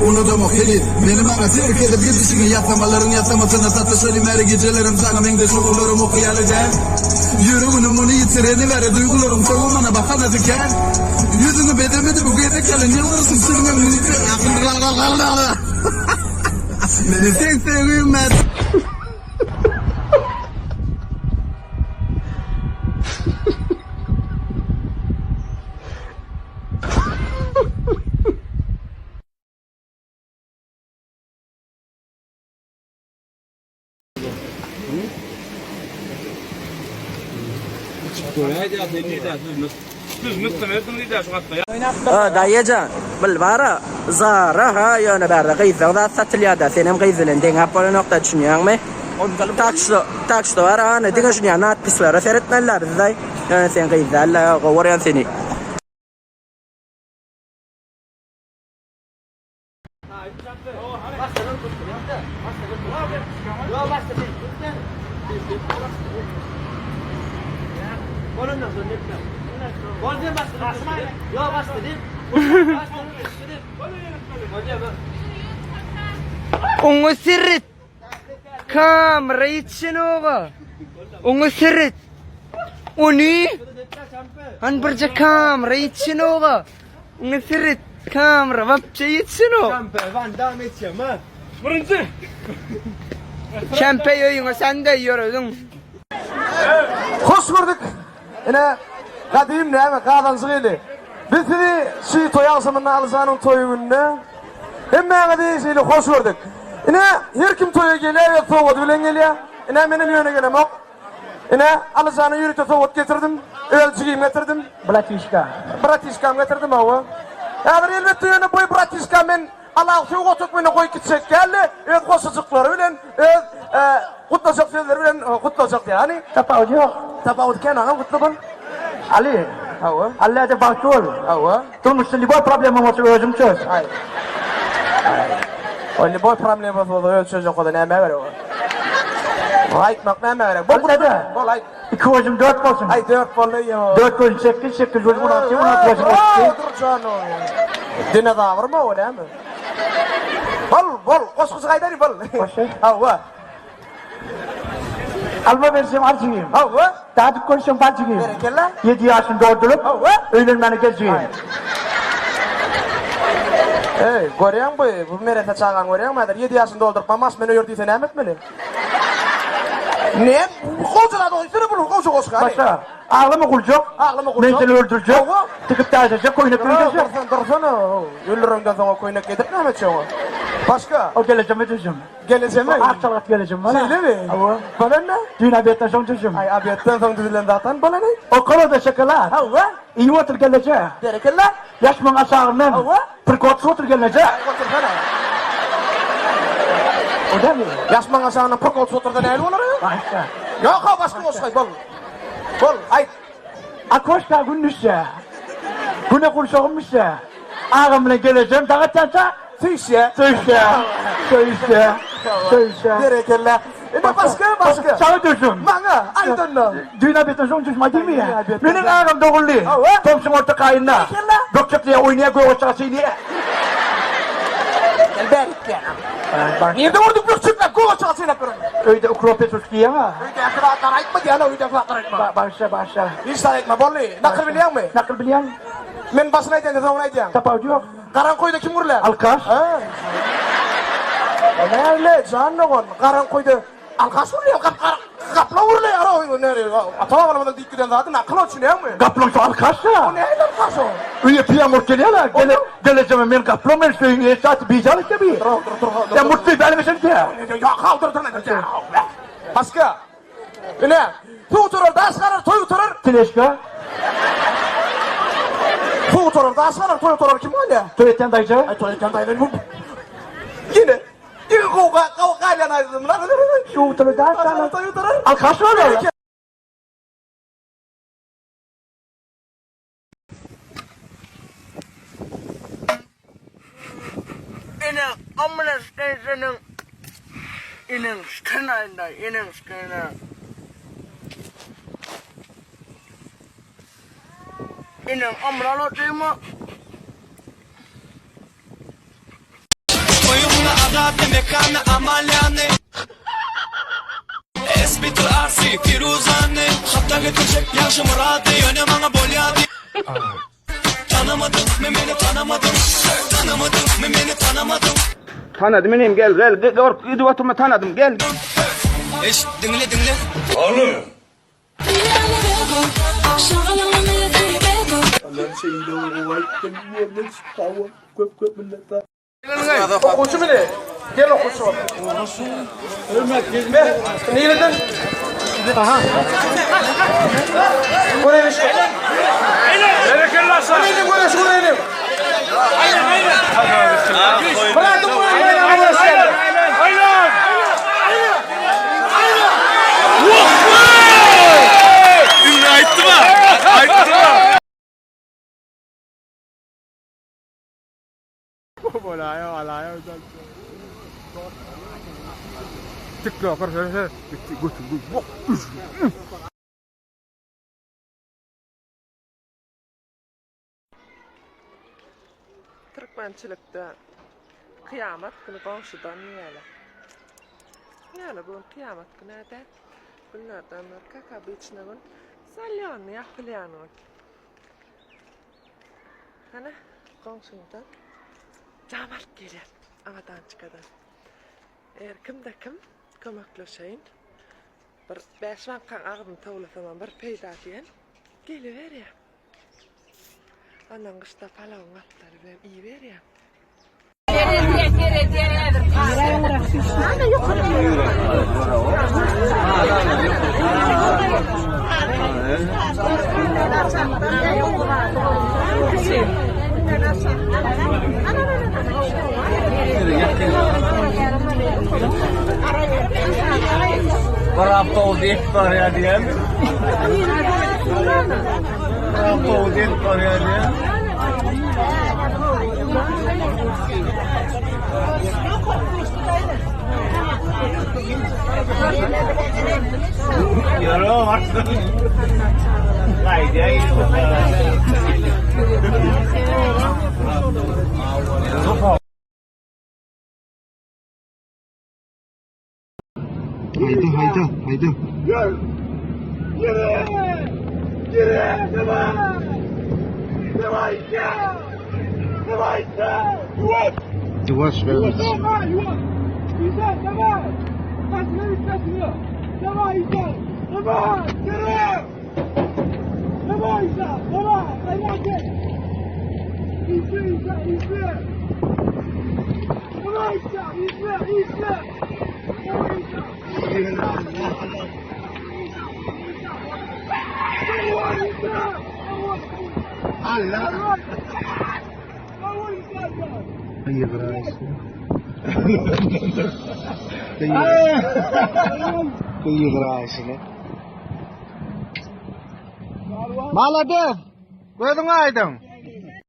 Onu da muhili benim ana terk edip gidişini yatlamaların yatlamasına tatlı söyleyeyim her gecelerim sana mende şokullarım okuyalıcan. Yüreğinin bunu yitireni ver duygularım savunmana bakana diken. Yüzünü bedemedi bu gece kalın yıldırsın sırmım müzik. Beni sen seviyorum ben. Dayıcan, bilbara, zara ha yana berda qıyızda da satılyada, sen hem qıyızılın dengap bolan nokta düşünüyorsun mu? Takşda var ha, ne diga düşünüyorsun, atpislara seyretmeler zay, yani sen qıyızda, Allah qovaryan seni. Onu sirrit. Kamera için oğa. Onu sirrit. Onu. Han birce kamera için oğa. Onu sirrit. Kamera vapça için oğa. Kampe van devam edeceğim ha. Birinci. Kempe yoyunu sen de yürüdün. Hoş gördük. Yine kadim ne mi? Kadansı geli. Biz de şu toy akşamının alacağının toyu gününe. Hemen de hoş gördük. Yine her kim toya geliyor ya soğuk bilen geliyor. Yine benim yöne gelem yok. Yine alacağını yürüte soğuk getirdim. Ölçüyüm getirdim. Bratişkam getirdim ama. Ya bir elbette yöne boy bratişkam ben Allah şu otuk beni koy gidecek geldi. Evet koşucukları bilen. Evet kutlayacak sözler bilen kutlayacak yani. Tapavcı yok. Tapavut kenara kutlaban. Ali. Hava. Allah da bakıyor. Hava. Turmuşta liboy problemim olsa özüm çöz. Ay. Öyle boy problem olsa ölçecek o da ne var o. Aytmak ne var? Bol ayt. 2 özüm 4 olsun. Ay 4 bol ya. 4 özüm 8 8 özüm 16 16 özüm. Dur canım. Dine daha var mı o ne mi? Bol koşkusu kaydari bol. Koşu. Hava. Alma versem harcayayım. Hava. Daha dik konuşsam harcayayım. Berekella. 7 yaşını doldurup öğlenmeni gezeyim. Hey, görüyorsun bu merete çağıran görüyorsun mu? 7 yaşında doldurup mamas beni ördüyse ne etmeli? Ne? Koşuna da üstüne bulur, koşu. Başka, ağlama kulacak. Ben seni öldürecek. Tıkıp da edecek, koyuna kırılacak. Dursana. Öldürürümden sonra koyuna getirip ne edeceğim? Başka? O geleceğim edeceğim. Geleceğim mi? Akçalat geleceğim bana. Söyle mi? Hava. Bana ne? Düğün abiyetten son çocuğum. Ay abiyetten sonra düzülen zaten bana ne? O kola da şakalar. Hava. İyi otur gelecek. Berekella. Yaşmın aşağından. Hava. Pırkot otur gelecek. Otursana. O da mı? Yaşman aşağına pırkol soturda ne olur ya? Başka. Yok başka olsun bol. Bol ay. Akoşka gündüzse. Güne kurşağımmışsa. Ağamla geleceğim. Daha çansa. Tüyse. Söyle. Berekella. Başka. Sana düşün. Bana. I don't know. Düğün abiyetten son çocuğum değil mi ya? abiyetten Benim ağam doğullu. Tomsun orta kayınla. Gökçek diye oynaya koy oçası diye. Berekella. Niye de vurduk bu çıkla? Koy açasıyla kırın. Öyle ukrope Türkiye ama. Uyda akıratlar aytma diye ana uyda akıratlar aytma. Başla. Hiç aytma bolli. Nakır biliyor musun? Nakıl biliyan. Men basına aytacaksın zaman aytacaksın. Tapavcı yok. Karankoyda kim vururlar? Alkaş. Ha. Ne öyle canlı kon. Karankoyda alkaş vururlar. Kapla vururlar. Ara oyunu nereye? Atama balamadan dik giden zaten akıl olsun ya mı? Kaplonsu alkaş ya. O ne alkaş o? Üye piyamur geliyor la. Geleceğim ben kaplon ben söyleyin. Esat bicalık tabi. Dur. Ya mutlu vermesin ki. Ya kaldırdın ne? Başka. Ne? Tuğturur, daş karar, toy uturur. Tileşka. Tuğturur, daş karar, toy uturur. Kim öyle? Tuğetten dayıcı. Ay tuvaleten dayılır bu. Yine kavgayla ayrıldım lan. Şu utanı da sana. Toy uturur. Alkaş var ya. İnin amına senin. İnin skınayında, inin skınayında. İnin amına lotayım mı? Maserati mekanı amalyani Esbitir arsi firuzani Hatta getirecek yaşı muradi Yöne bana bolyadi Tanımadın mı beni tanımadın Tanımadın mı beni tanımadın Tanıdım benim gel gidip oturma tanıdım gel. Eş dinle Oğlum. Okusu bile. Gel okusu. Neyiledin? Aha. Buraya işte. Bereketli olsun. Buraya. Bırakın buraya. Aynen. Ünlü ayıttı mı? Türkmençilikde kıyamet günü komşudan niyele. Yani bu kıyamet günü de günlerden kaka biçine gün salyanı yapılayan gün. Hani komşundan camal gelir avadan çıkadan. Eğer kimde kim kömekleşeyin bir 5 vakkan ağzını tavlasaman bir peyda diyen geliver ya. Ondan kışta falan atları ben iyi ver ya. Berapa udah Korea dia? Berapa udah Korea dia? Yoro maksud. Lai dia itu. Haydi. Yavaş ver. Maladı. Koydun mu aydın?